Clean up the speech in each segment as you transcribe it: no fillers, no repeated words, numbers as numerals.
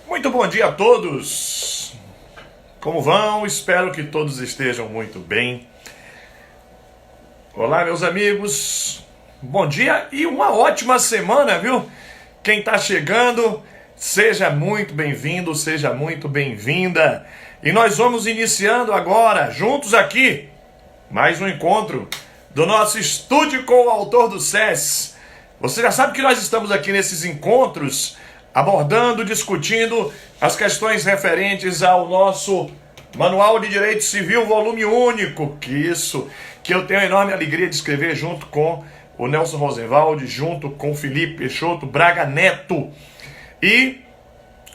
Muito bom dia a todos! Como vão? Espero que todos estejam muito bem. Olá, meus amigos. Bom dia e uma ótima semana, viu? Quem está chegando, seja muito bem-vindo, seja muito bem-vinda. E nós vamos iniciando agora, juntos aqui, mais um encontro do nosso Estúdio com o Autor do SES. Você já sabe que nós estamos aqui nesses encontros abordando, discutindo as questões referentes ao nosso Manual de Direito Civil, volume único, que eu tenho a enorme alegria de escrever junto com o Nelson Rosenwald, junto com o Felipe Peixoto Braga Neto. E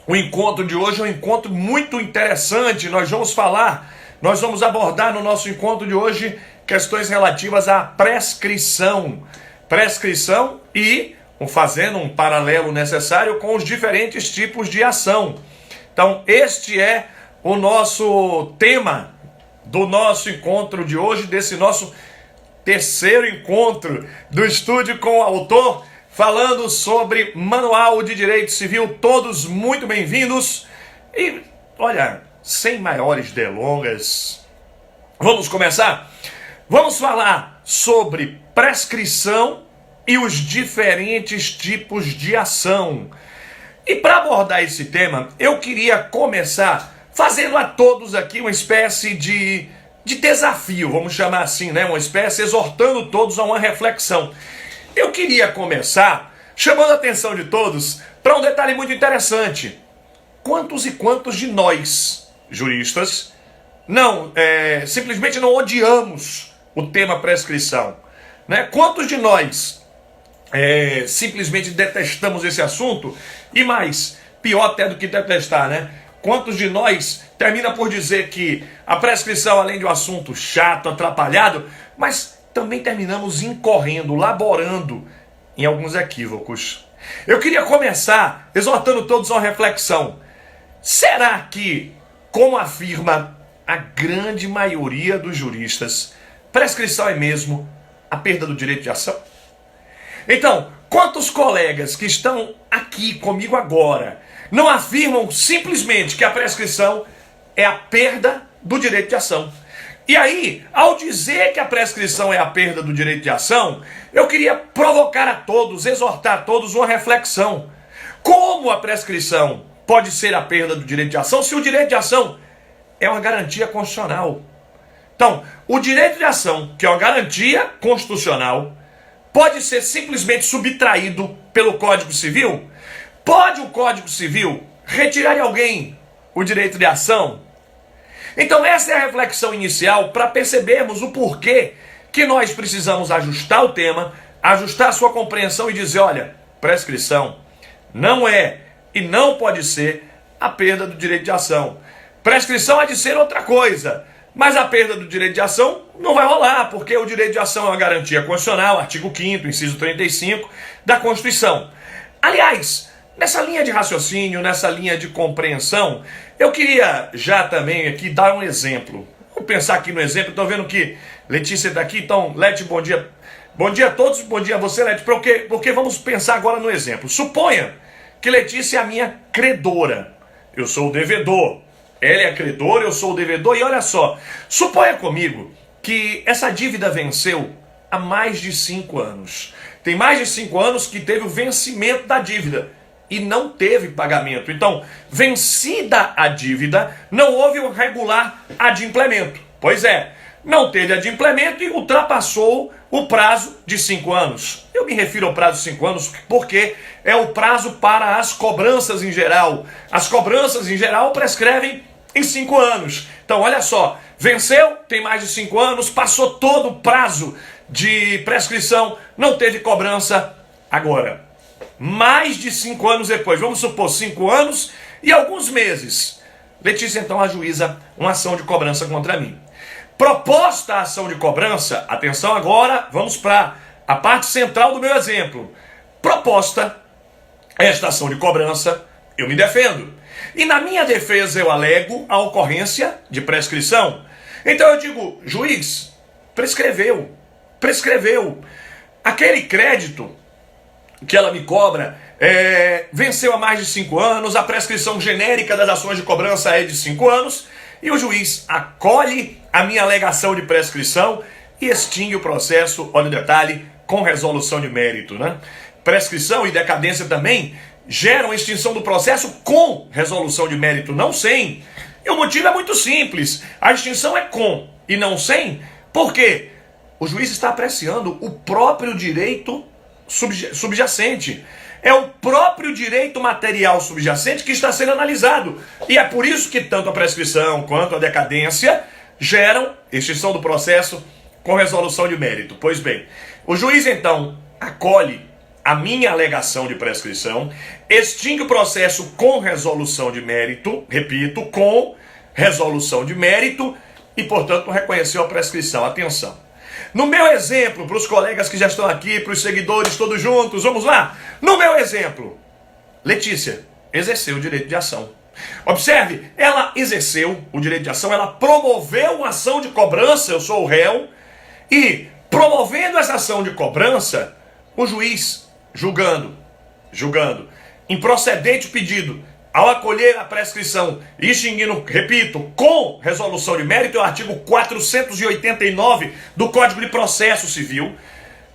o encontro de hoje é um encontro muito interessante. Nós vamos abordar no nosso encontro de hoje questões relativas à prescrição. Prescrição e fazendo um paralelo necessário com os diferentes tipos de ação. Então, este é o nosso tema do nosso encontro de hoje, desse nosso terceiro encontro do Estúdio com o Autor, falando sobre Manual de Direito Civil. Todos muito bem-vindos. E, olha, sem maiores delongas, vamos começar? Vamos falar sobre prescrição e os diferentes tipos de ação. E para abordar esse tema, eu queria começar fazendo a todos aqui uma espécie de desafio, vamos chamar assim, né? Uma espécie, exortando todos a uma reflexão. Eu queria começar chamando a atenção de todos para um detalhe muito interessante. Quantos e quantos de nós, juristas, simplesmente não odiamos o tema prescrição, né? Quantos de nós simplesmente detestamos esse assunto? E mais, pior até do que detestar, né? Quantos de nós termina por dizer que a prescrição, além de um assunto chato, atrapalhado, mas também terminamos incorrendo, laborando em alguns equívocos. Eu queria começar exortando todos a uma reflexão. Será que, como afirma a grande maioria dos juristas, prescrição é mesmo a perda do direito de ação? Então, quantos colegas que estão aqui comigo agora não afirmam simplesmente que a prescrição é a perda do direito de ação? E aí, ao dizer que a prescrição é a perda do direito de ação, eu queria provocar a todos, exortar a todos uma reflexão. Como a prescrição pode ser a perda do direito de ação se o direito de ação é uma garantia constitucional? Então, o direito de ação, que é uma garantia constitucional, pode ser simplesmente subtraído pelo Código Civil? Pode o Código Civil retirar de alguém o direito de ação? Então essa é a reflexão inicial para percebermos o porquê que nós precisamos ajustar o tema, ajustar a sua compreensão e dizer, olha, prescrição não é e não pode ser a perda do direito de ação. Prescrição há de ser outra coisa. Mas a perda do direito de ação não vai rolar, porque o direito de ação é uma garantia constitucional, artigo 5º, inciso 35 da Constituição. Aliás, nessa linha de raciocínio, nessa linha de compreensão, eu queria já também aqui dar um exemplo. Vamos pensar aqui no exemplo. Estou vendo que Letícia está aqui, então, Leti, bom dia. Bom dia a todos, bom dia a você, Leti, porque vamos pensar agora no exemplo. Suponha que Letícia é a minha credora, eu sou o devedor. Ela é a credora, eu sou o devedor, e olha só, suponha comigo que essa dívida venceu há mais de 5 anos. Tem mais de 5 anos que teve o vencimento da dívida e não teve pagamento. Então, vencida a dívida, não houve um regular adimplemento. Pois é, não teve adimplemento e ultrapassou o prazo de 5 anos. Eu me refiro ao prazo de 5 anos porque é o prazo para as cobranças em geral. As cobranças em geral prescrevem em 5 anos. Então, olha só, venceu, tem mais de 5 anos, passou todo o prazo de prescrição, não teve cobrança. Agora, mais de 5 anos depois, vamos supor 5 anos e alguns meses, Letícia então ajuiza uma ação de cobrança contra mim. Proposta a ação de cobrança, atenção agora, vamos para a parte central do meu exemplo. Proposta esta ação de cobrança, eu me defendo. E na minha defesa eu alego a ocorrência de prescrição. Então eu digo, juiz, prescreveu. Aquele crédito que ela me cobra venceu há mais de 5 anos, a prescrição genérica das ações de cobrança é de 5 anos, e o juiz acolhe a minha alegação de prescrição e extingue o processo, olha o detalhe, com resolução de mérito, né? Prescrição e decadência também geram extinção do processo com resolução de mérito, não sem. E o motivo é muito simples, a extinção é com e não sem, porque o juiz está apreciando o próprio direito subjacente. É o próprio direito material subjacente que está sendo analisado. E é por isso que tanto a prescrição quanto a decadência geram extinção do processo com resolução de mérito. Pois bem, o juiz então acolhe a minha alegação de prescrição, extingue o processo com resolução de mérito, repito, com resolução de mérito, e portanto reconheceu a prescrição. Atenção. No meu exemplo, para os colegas que já estão aqui, para os seguidores todos juntos, vamos lá? No meu exemplo, Letícia exerceu o direito de ação. Observe, ela exerceu o direito de ação, ela promoveu uma ação de cobrança, eu sou o réu, e promovendo essa ação de cobrança, o juiz, julgando, improcedente o pedido, ao acolher a prescrição e extinguindo, repito, com resolução de mérito, é o artigo 489 do Código de Processo Civil.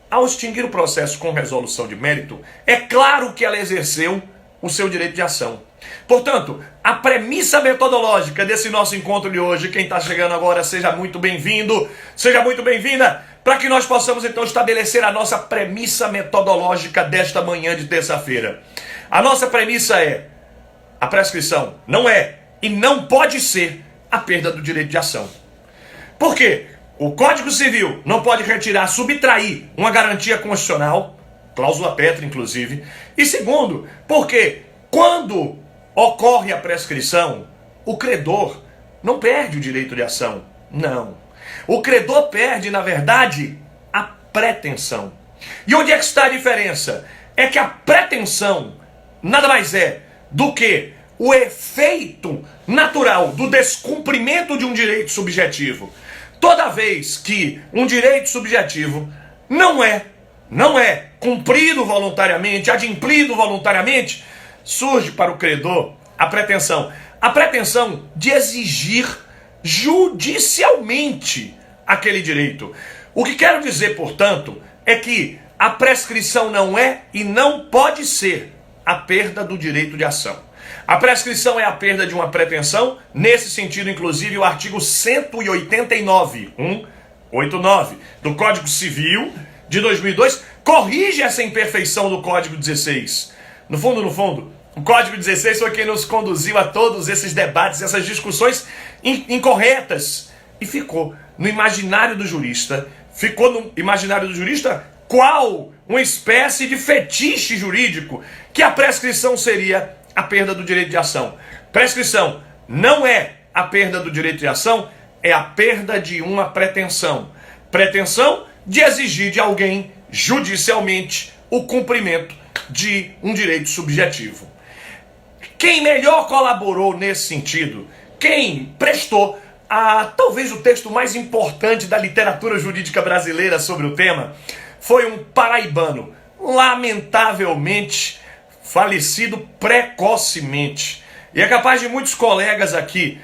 Ao extinguir o processo com resolução de mérito, é claro que ela exerceu o seu direito de ação. Portanto, a premissa metodológica desse nosso encontro de hoje, quem está chegando agora, seja muito bem-vindo, seja muito bem-vinda, para que nós possamos então estabelecer a nossa premissa metodológica desta manhã de terça-feira. A nossa premissa é: a prescrição não é e não pode ser a perda do direito de ação. Por quê? O Código Civil não pode retirar, subtrair uma garantia constitucional, cláusula pétrea inclusive. E segundo, porque quando ocorre a prescrição, o credor não perde o direito de ação. Não. O credor perde, na verdade, a pretensão. E onde é que está a diferença? É que a pretensão nada mais é do que o efeito natural do descumprimento de um direito subjetivo. Toda vez que um direito subjetivo não é cumprido voluntariamente, adimplido voluntariamente, surge para o credor a pretensão de exigir judicialmente aquele direito. O que quero dizer, portanto, é que a prescrição não é e não pode ser a perda do direito de ação. A prescrição é a perda de uma pretensão, nesse sentido, inclusive, o artigo 189, 189 do Código Civil de 2002 corrige essa imperfeição do Código 16. No fundo, o Código 16 foi quem nos conduziu a todos esses debates, essas discussões incorretas, e ficou no imaginário do jurista. Qual uma espécie de fetiche jurídico, que a prescrição seria a perda do direito de ação. Prescrição não é a perda do direito de ação, é a perda de uma pretensão. Pretensão de exigir de alguém judicialmente o cumprimento de um direito subjetivo. Quem melhor colaborou nesse sentido, quem prestou talvez o texto mais importante da literatura jurídica brasileira sobre o tema, foi um paraibano, lamentavelmente falecido precocemente. E é capaz de muitos colegas aqui,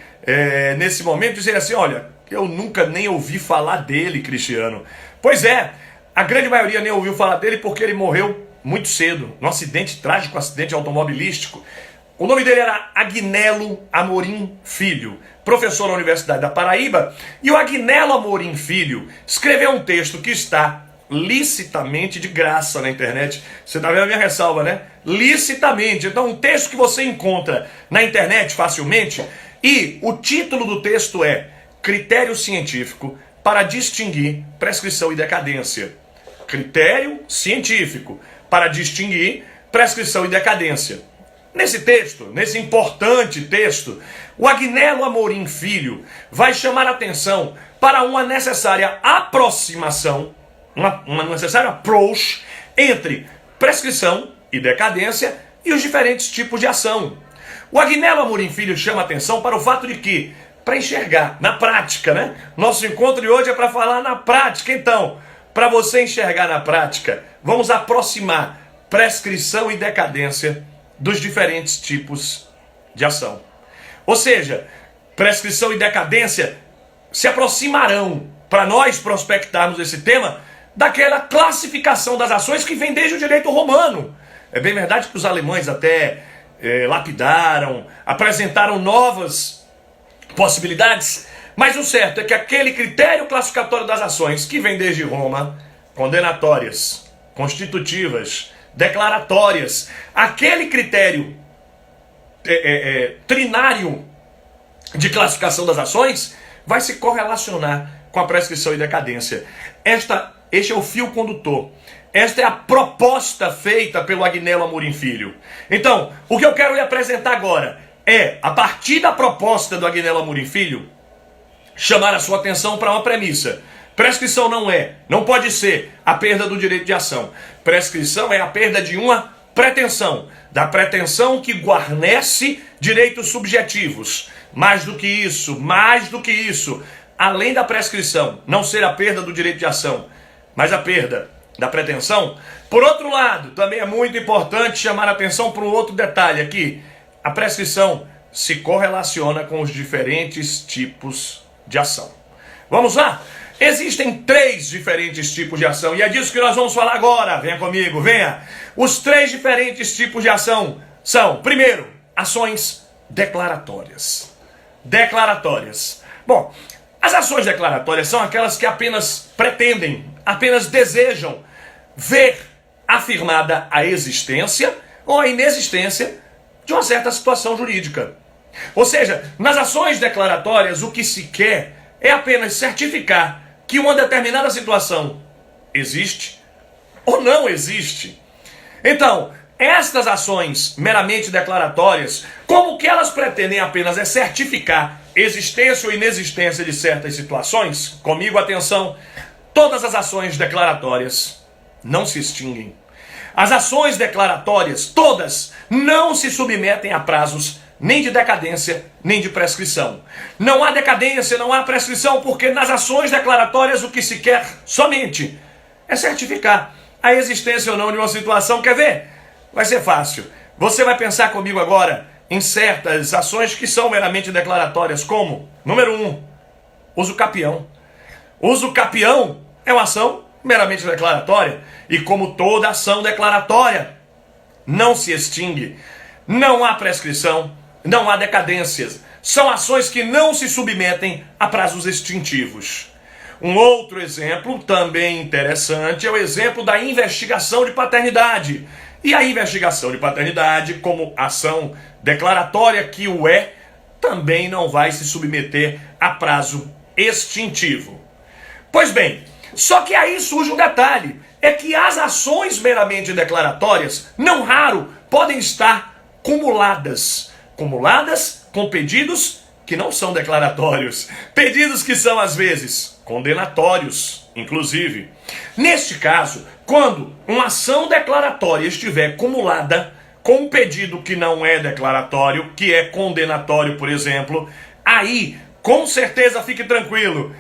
nesse momento, dizerem assim: olha, eu nunca nem ouvi falar dele, Cristiano. Pois é, a grande maioria nem ouviu falar dele porque ele morreu muito cedo, num trágico acidente automobilístico. O nome dele era Agnello Amorim Filho, professor na Universidade da Paraíba. E o Agnello Amorim Filho escreveu um texto que está licitamente de graça na internet. Você está vendo a minha ressalva, né? Licitamente. Então, um texto que você encontra na internet facilmente, e o título do texto é Critério Científico para distinguir prescrição e decadência. Critério científico para distinguir prescrição e decadência. Nesse texto, nesse importante texto, o Agnello Amorim Filho vai chamar a atenção para uma necessária aproximação, uma necessária approach entre prescrição e decadência e os diferentes tipos de ação. O Agnello Amorim Filho chama atenção para o fato de que, para enxergar na prática, né? Nosso encontro de hoje é para falar na prática. Então, para você enxergar na prática, vamos aproximar prescrição e decadência dos diferentes tipos de ação. Ou seja, prescrição e decadência se aproximarão, para nós prospectarmos esse tema, daquela classificação das ações que vem desde o direito romano. É bem verdade que os alemães até lapidaram, apresentaram novas possibilidades, mas o certo é que aquele critério classificatório das ações que vem desde Roma, condenatórias, constitutivas, declaratórias, aquele critério trinário de classificação das ações vai se correlacionar com a prescrição e decadência. Este é o fio condutor. Esta é a proposta feita pelo Agnello Amorim Filho. Então, o que eu quero lhe apresentar agora é, a partir da proposta do Agnello Amorim Filho, chamar a sua atenção para uma premissa. Prescrição não pode ser a perda do direito de ação. Prescrição é a perda de uma pretensão, da pretensão que guarnece direitos subjetivos. Mais do que isso, além da prescrição não ser a perda do direito de ação, mas a perda da pretensão. Por outro lado, também é muito importante chamar a atenção para um outro detalhe aqui. A prescrição se correlaciona com os diferentes tipos de ação. Vamos lá? Existem 3 diferentes tipos de ação e é disso que nós vamos falar agora. Venha comigo, venha. Os 3 diferentes tipos de ação são, primeiro, ações declaratórias. Bom, as ações declaratórias são aquelas que apenas pretendem, apenas desejam ver afirmada a existência ou a inexistência de uma certa situação jurídica. Ou seja, nas ações declaratórias o que se quer é apenas certificar que uma determinada situação existe ou não existe. Então, estas ações meramente declaratórias, como que elas pretendem apenas é certificar existência ou inexistência de certas situações, comigo atenção, todas as ações declaratórias não se extinguem. As ações declaratórias, todas, não se submetem a prazos nem de decadência, nem de prescrição. Não há decadência, não há prescrição, porque nas ações declaratórias o que se quer somente é certificar a existência ou não de uma situação. Quer ver? Vai ser fácil. Você vai pensar comigo agora em certas ações que são meramente declaratórias, como, número 1, uso capião. Uso capião é uma ação meramente declaratória, e como toda ação declaratória, não se extingue, não há prescrição, não há decadências. São ações que não se submetem a prazos extintivos. Um outro exemplo também interessante é o exemplo da investigação de paternidade. E a investigação de paternidade, como ação declaratória que o é, também não vai se submeter a prazo extintivo. Pois bem, só que aí surge um detalhe, é que as ações meramente declaratórias, não raro, podem estar cumuladas com pedidos que não são declaratórios, pedidos que são às vezes condenatórios, inclusive. Neste caso, quando uma ação declaratória estiver cumulada com um pedido que não é declaratório, que é condenatório, por exemplo, aí, com certeza, fique tranquilo,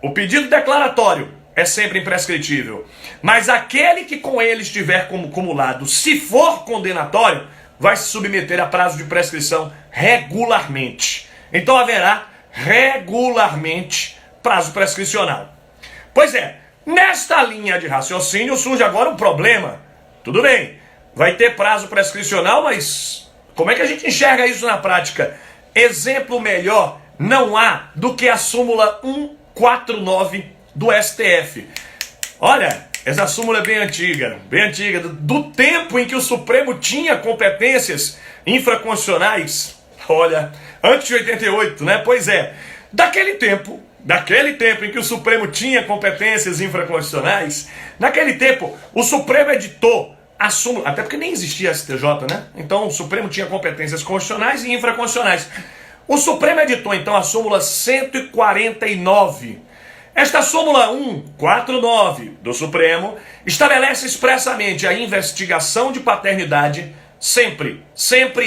o pedido declaratório é sempre imprescritível, mas aquele que com ele estiver como cumulado, se for condenatório, vai se submeter a prazo de prescrição regularmente. Então haverá regularmente prazo prescricional. Pois é, nesta linha de raciocínio surge agora um problema. Tudo bem, vai ter prazo prescricional, mas como é que a gente enxerga isso na prática? Exemplo melhor não há do que a súmula 149 do STF. Olha, essa súmula é bem antiga, do tempo em que o Supremo tinha competências infraconstitucionais. Olha, antes de 88, né? Pois é, daquele tempo em que o Supremo tinha competências infraconstitucionais, naquele tempo o Supremo editou a súmula, até porque nem existia STJ, né? Então o Supremo tinha competências constitucionais e infraconstitucionais. O Supremo editou então a súmula 149. Esta súmula 149 do Supremo estabelece expressamente a investigação de paternidade sempre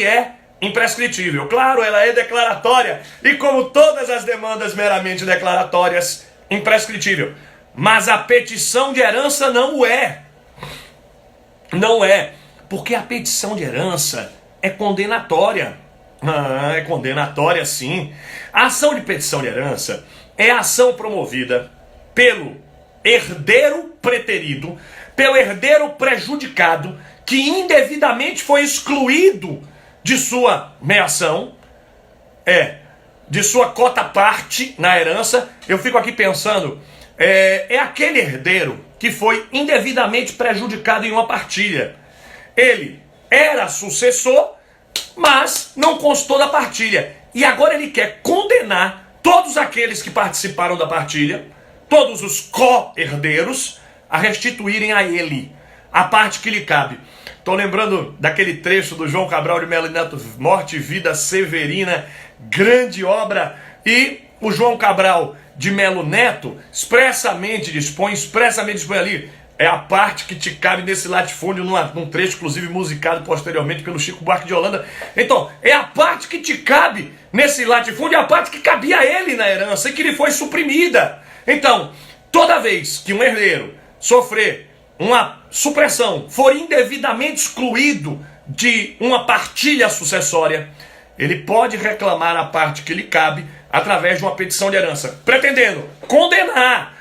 é imprescritível. Claro, ela é declaratória e, como todas as demandas meramente declaratórias, imprescritível. Mas a petição de herança não é. Não é. Porque a petição de herança é condenatória. É condenatória sim. A ação de petição de herança é a ação promovida pelo herdeiro preterido, pelo herdeiro prejudicado, que indevidamente foi excluído de sua meação, de sua cota-parte na herança. Eu fico aqui pensando, é aquele herdeiro que foi indevidamente prejudicado em uma partilha. Ele era sucessor, mas não constou da partilha. E agora ele quer condenar todos aqueles que participaram da partilha, todos os co-herdeiros, a restituírem a ele a parte que lhe cabe. Estou lembrando daquele trecho do João Cabral de Melo Neto, Morte e Vida Severina, grande obra. E o João Cabral de Melo Neto expressamente dispõe ali, é a parte que te cabe nesse latifúndio, num trecho inclusive musicado posteriormente pelo Chico Buarque de Holanda. Então, é a parte que te cabe nesse latifúndio, é a parte que cabia a ele na herança e que lhe foi suprimida. Então, toda vez que um herdeiro sofrer uma supressão, for indevidamente excluído de uma partilha sucessória, ele pode reclamar a parte que lhe cabe através de uma petição de herança, pretendendo condenar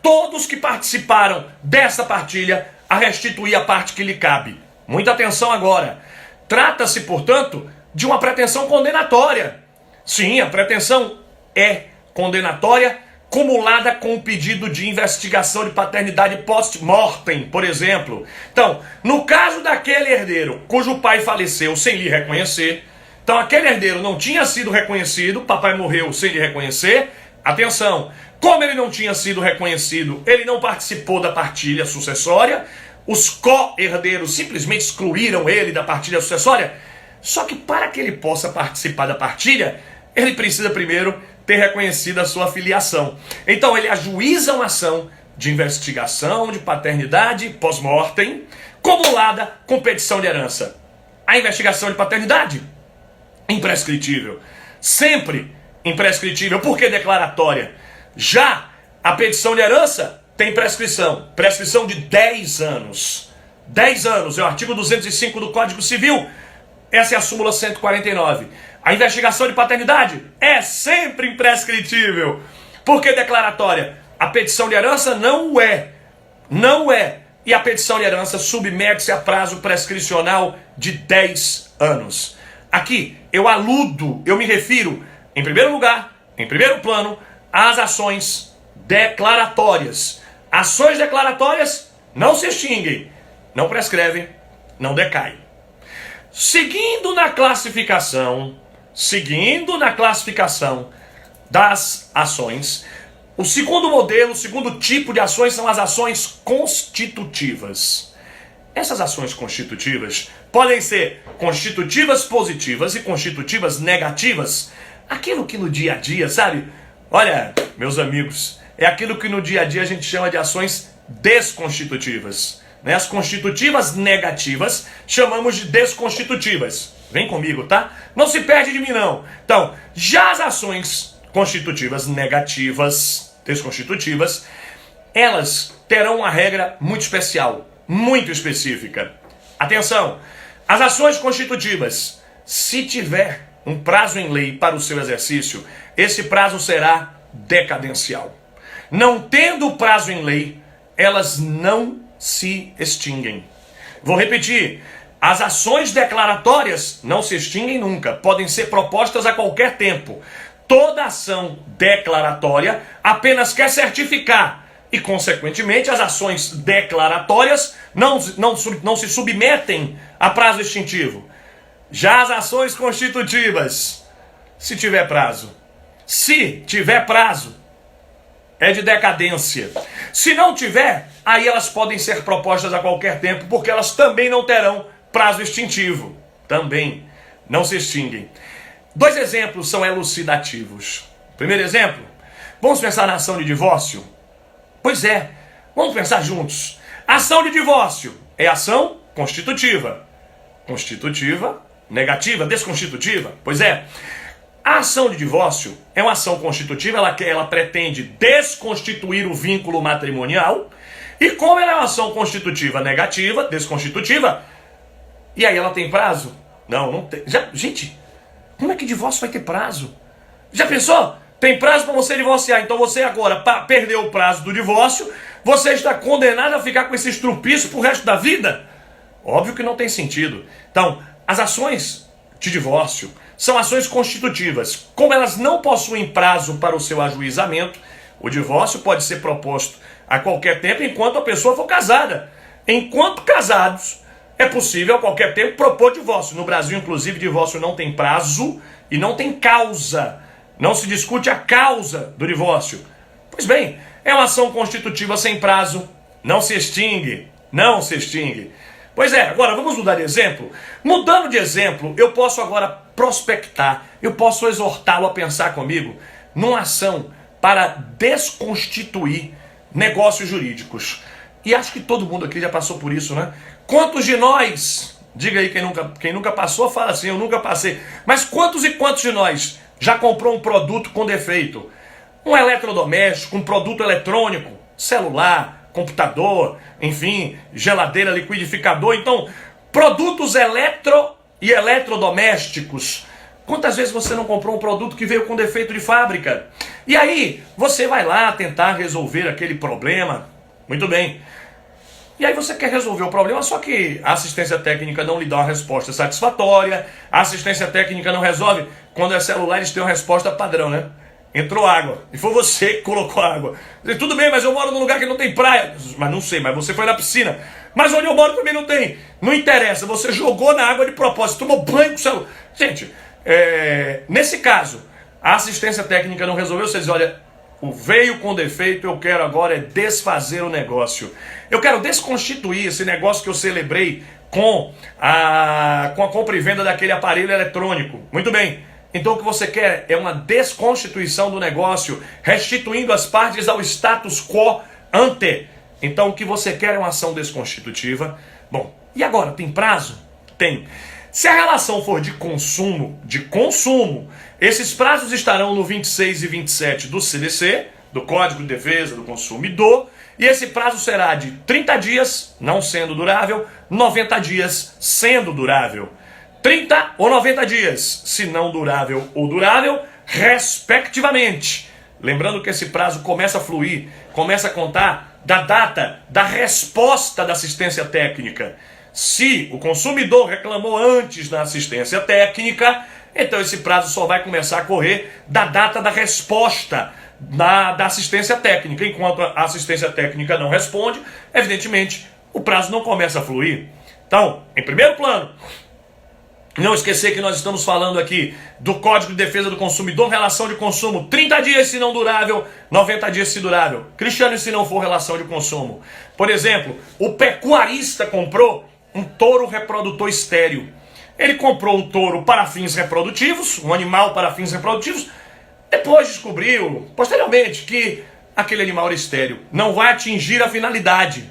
todos que participaram dessa partilha a restituir a parte que lhe cabe. Muita atenção agora. Trata-se, portanto, de uma pretensão condenatória. Sim, a pretensão é condenatória, cumulada com o pedido de investigação de paternidade post-mortem, por exemplo. Então, no caso daquele herdeiro cujo pai faleceu sem lhe reconhecer, então aquele herdeiro não tinha sido reconhecido, papai morreu sem lhe reconhecer, atenção, como ele não tinha sido reconhecido, ele não participou da partilha sucessória, os co-herdeiros simplesmente excluíram ele da partilha sucessória, só que para que ele possa participar da partilha, ele precisa primeiro ter reconhecido a sua filiação. Então ele ajuiza uma ação de investigação de paternidade pós-mortem, cumulada com petição de herança. A investigação de paternidade, imprescritível. Sempre imprescritível. Por que declaratória? Já a petição de herança tem prescrição. Prescrição de 10 anos. 10 anos é o artigo 205 do Código Civil. Essa é a súmula 149. A investigação de paternidade é sempre imprescritível. Por que declaratória? A petição de herança não é. Não é. E a petição de herança submete-se a prazo prescricional de 10 anos. Aqui eu me refiro, em primeiro lugar, em primeiro plano, às ações declaratórias. Ações declaratórias não se extinguem, não prescrevem, não decaem. Seguindo na classificação das ações, o segundo modelo, o segundo tipo de ações são as ações constitutivas. Essas ações constitutivas podem ser constitutivas positivas e constitutivas negativas. Aquilo que no dia a dia, sabe? Olha, meus amigos, é aquilo que no dia a dia a gente chama de ações desconstitutivas. As constitutivas negativas chamamos de desconstitutivas. Vem comigo, tá? Não se perde de mim, não. Então, já as ações constitutivas negativas, desconstitutivas, elas terão uma regra muito especial, muito específica. Atenção, as ações constitutivas, se tiver um prazo em lei para o seu exercício, esse prazo será decadencial. Não tendo prazo em lei, elas não se extinguem. Vou repetir, as ações declaratórias não se extinguem nunca, podem ser propostas a qualquer tempo. Toda ação declaratória apenas quer certificar e, consequentemente, as ações declaratórias não se submetem a prazo extintivo. Já as ações constitutivas, se tiver prazo, é de decadência. Se não tiver, aí elas podem ser propostas a qualquer tempo, porque elas também não terão prazo extintivo. Também não se extinguem. 2 exemplos são elucidativos. Primeiro exemplo, vamos pensar na ação de divórcio? Pois é, vamos pensar juntos. Ação de divórcio é ação constitutiva. Constitutiva, negativa, desconstitutiva. Pois é, a ação de divórcio é uma ação constitutiva, ela pretende desconstituir o vínculo matrimonial, e como ela é uma ação constitutiva negativa, desconstitutiva, e aí ela tem prazo? Não tem. Gente, como é que divórcio vai ter prazo? Já pensou? Tem prazo para você divorciar, então você agora perdeu o prazo do divórcio, você está condenado a ficar com esse estrupício pro resto da vida? Óbvio que não tem sentido. Então, as ações de divórcio são ações constitutivas. Como elas não possuem prazo para o seu ajuizamento, o divórcio pode ser proposto a qualquer tempo enquanto a pessoa for casada. Enquanto casados, é possível a qualquer tempo propor divórcio. No Brasil, inclusive, divórcio não tem prazo e não tem causa. Não se discute a causa do divórcio. Pois bem, é uma ação constitutiva sem prazo, não se extingue, não se extingue. Pois é, agora vamos mudar de exemplo? Mudando de exemplo, eu posso agora prospectar, eu posso exortá-lo a pensar comigo numa ação para desconstituir negócios jurídicos. E acho que todo mundo aqui já passou por isso, né? Quantos de nós, diga aí quem nunca passou, fala assim, eu nunca passei. Mas quantos e quantos de nós já comprou um produto com defeito? Um eletrodoméstico, um produto eletrônico, celular, computador, enfim, geladeira, liquidificador. Então, produtos e eletrodomésticos. Quantas vezes você não comprou um produto que veio com defeito de fábrica? E aí, você vai lá tentar resolver aquele problema. Muito bem. E aí você quer resolver o problema, só que a assistência técnica não lhe dá uma resposta satisfatória. A assistência técnica não resolve. Quando é celular, eles têm uma resposta padrão, né? Entrou água. E foi você que colocou água. Tudo bem, mas eu moro num lugar que não tem praia. Mas não sei, mas você foi na piscina. Mas onde eu moro também não tem. Não interessa, você jogou na água de propósito, tomou banho com o celular. Gente, nesse caso, a assistência técnica não resolveu, você diz, olha, veio com defeito, eu quero agora desfazer o negócio. Eu quero desconstituir esse negócio que eu celebrei com a compra e venda daquele aparelho eletrônico. Muito bem. Então o que você quer é uma desconstituição do negócio, restituindo as partes ao status quo ante. Então o que você quer é uma ação desconstitutiva. Bom, e agora, tem prazo? Tem. Se a relação for de consumo, esses prazos estarão no 26 e 27 do CDC, do Código de Defesa do Consumidor, e esse prazo será de 30 dias, não sendo durável, 90 dias, sendo durável. 30 ou 90 dias, se não durável ou durável, respectivamente. Lembrando que esse prazo começa a fluir, começa a contar da data da resposta da assistência técnica. Se o consumidor reclamou antes da assistência técnica, então esse prazo só vai começar a correr da data da resposta da assistência técnica. Enquanto a assistência técnica não responde, evidentemente, o prazo não começa a fluir. Então, em primeiro plano, não esquecer que nós estamos falando aqui do Código de Defesa do Consumidor, relação de consumo, 30 dias se não durável, 90 dias se durável. Cristiano, se não for relação de consumo. Por exemplo, o pecuarista comprou um touro reprodutor estéril. Ele comprou um touro para fins reprodutivos, um animal para fins reprodutivos, depois descobriu, posteriormente, que aquele animal era estéril. Não vai atingir a finalidade.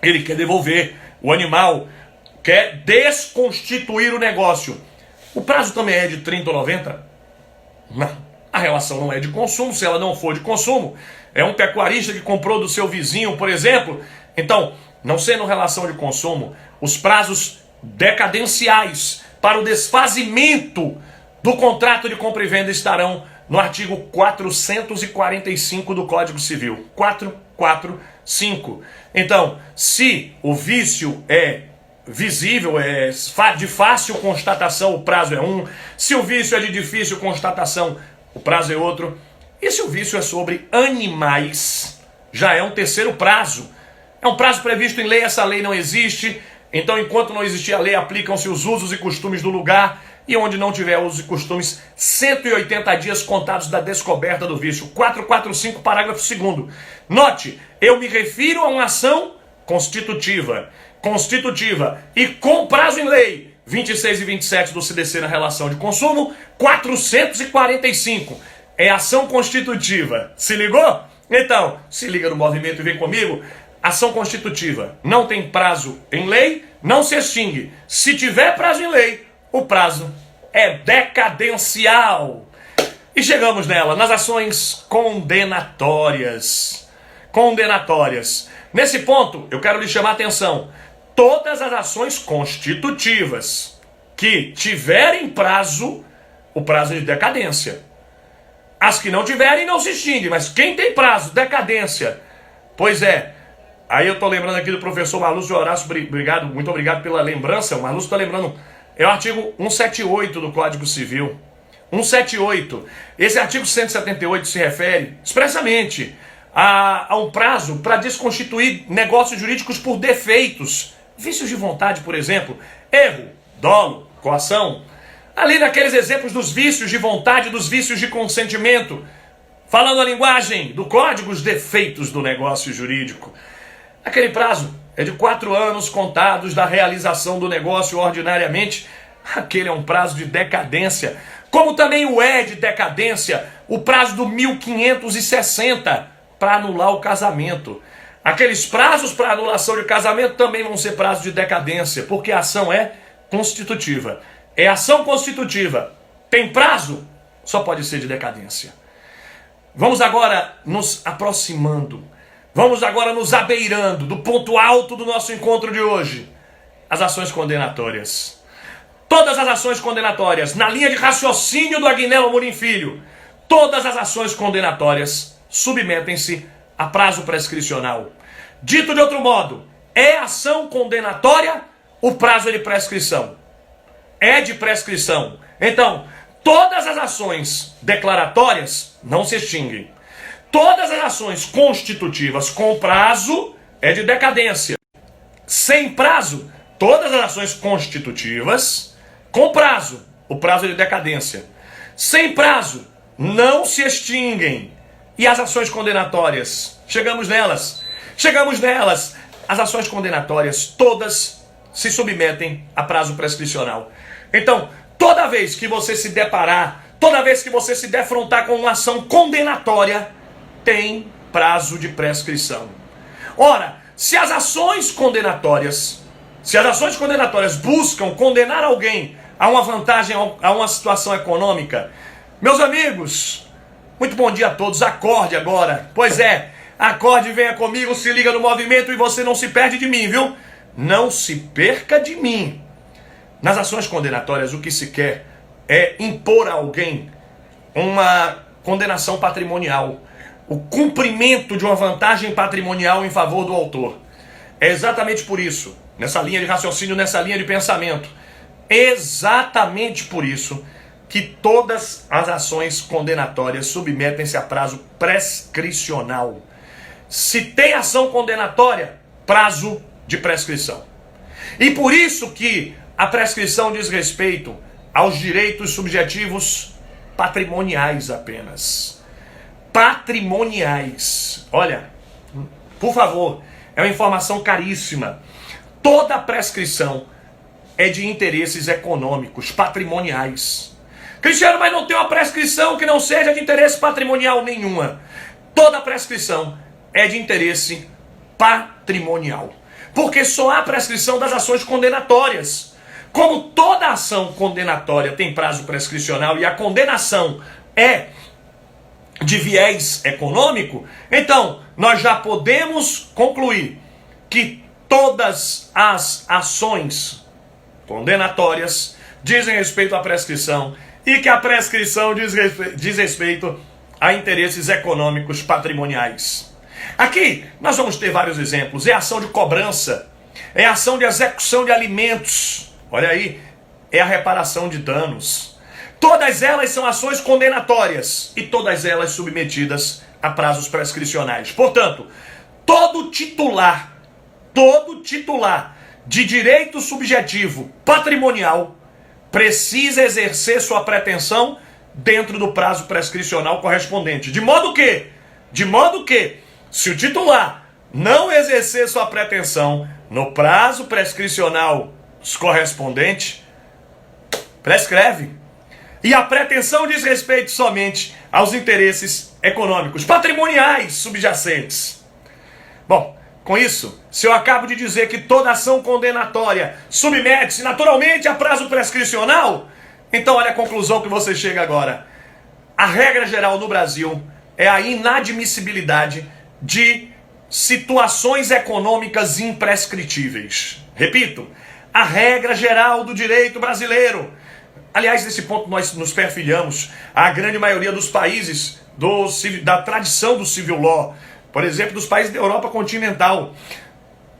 Ele quer devolver o animal, quer desconstituir o negócio. O prazo também é de 30 ou 90? Não. A relação não é de consumo. Se ela não for de consumo, é um pecuarista que comprou do seu vizinho, por exemplo. Então, não sendo relação de consumo, os prazos decadenciais para o desfazimento do contrato de compra e venda estarão no artigo 445 do Código Civil. 445. Então, se o vício é visível, é de fácil constatação, o prazo é 1. Se o vício é de difícil constatação, o prazo é outro. E se o vício é sobre animais, já é um terceiro prazo. É um prazo previsto em lei, essa lei não existe. Então, enquanto não existir a lei, aplicam-se os usos e costumes do lugar. E onde não tiver usos e costumes, 180 dias contados da descoberta do vício. 445, parágrafo 2º. Note, eu me refiro a uma ação constitutiva e com prazo em lei, 26 e 27 do CDC na relação de consumo, 445 é ação constitutiva. Se ligou? Então, se liga no movimento e vem comigo. Ação constitutiva não tem prazo em lei, não se extingue. Se tiver prazo em lei, o prazo é decadencial. E chegamos nela, nas ações condenatórias. Condenatórias. Nesse ponto, eu quero lhe chamar a atenção. Todas as ações constitutivas que tiverem prazo, o prazo de decadência. As que não tiverem não se extinguem, mas quem tem prazo, decadência. Pois é, aí eu estou lembrando aqui do professor Marlúcio Horácio, muito obrigado pela lembrança. O Marlúcio está lembrando, é o artigo 178 do Código Civil. 178. Esse artigo 178 se refere expressamente a um prazo para desconstituir negócios jurídicos por defeitos, vícios de vontade, por exemplo, erro, dolo, coação. Ali naqueles exemplos dos vícios de vontade, dos vícios de consentimento, falando a linguagem do código, os defeitos do negócio jurídico. Aquele prazo é de 4 anos contados da realização do negócio ordinariamente. Aquele é um prazo de decadência. Como também o é de decadência, o prazo do 1560 para anular o casamento. Aqueles prazos para anulação de casamento também vão ser prazos de decadência, porque a ação é constitutiva. É ação constitutiva. Tem prazo? Só pode ser de decadência. Vamos agora nos aproximando. Vamos agora nos abeirando do ponto alto do nosso encontro de hoje. As ações condenatórias. Todas as ações condenatórias, na linha de raciocínio do Agnello Amorim Filho, todas as ações condenatórias submetem-se a prazo prescricional. Dito de outro modo, é ação condenatória, o prazo é de prescrição. É de prescrição. Então, todas as ações declaratórias não se extinguem. Todas as ações constitutivas com prazo é de decadência. Sem prazo, todas as ações constitutivas com prazo, o prazo é de decadência. Sem prazo, não se extinguem. E as ações condenatórias? Chegamos nelas. Chegamos nelas. As ações condenatórias todas se submetem a prazo prescricional. Então, toda vez que você se deparar, toda vez que você se defrontar com uma ação condenatória, tem prazo de prescrição. Ora, se as ações condenatórias buscam condenar alguém a uma vantagem, a uma situação econômica, meus amigos, muito bom dia a todos, acorde agora. Pois é, acorde, venha comigo, se liga no movimento e você não se perde de mim, viu? Não se perca de mim. Nas ações condenatórias, o que se quer é impor a alguém uma condenação patrimonial, o cumprimento de uma vantagem patrimonial em favor do autor. É exatamente por isso, nessa linha de raciocínio, nessa linha de pensamento, exatamente por isso que todas as ações condenatórias submetem-se a prazo prescricional. Se tem ação condenatória, prazo de prescrição. E por isso que a prescrição diz respeito aos direitos subjetivos patrimoniais apenas. Patrimoniais. Olha, por favor, é uma informação caríssima. Toda prescrição é de interesses econômicos, patrimoniais. Cristiano, mas não tem uma prescrição que não seja de interesse patrimonial nenhuma. Toda prescrição é de interesse patrimonial. Porque só há prescrição das ações condenatórias. Como toda ação condenatória tem prazo prescricional e a condenação é de viés econômico, então nós já podemos concluir que todas as ações condenatórias dizem respeito à prescrição e que a prescrição diz respeito a interesses econômicos patrimoniais. Aqui nós vamos ter vários exemplos. É ação de cobrança, é ação de execução de alimentos, olha aí, é a reparação de danos. Todas elas são ações condenatórias e todas elas submetidas a prazos prescricionais. Portanto, todo titular de direito subjetivo patrimonial precisa exercer sua pretensão dentro do prazo prescricional correspondente. De modo que, se o titular não exercer sua pretensão no prazo prescricional correspondente, prescreve. E a pretensão diz respeito somente aos interesses econômicos, patrimoniais subjacentes. Bom, com isso, se eu acabo de dizer que toda ação condenatória submete-se naturalmente a prazo prescricional, Então olha a conclusão que você chega agora. A regra geral no Brasil é a inadmissibilidade de situações econômicas imprescritíveis. Repito, a regra geral do direito brasileiro. Aliás, nesse ponto nós nos perfilhamos à grande maioria dos países da tradição do civil law, por exemplo, dos países da Europa continental.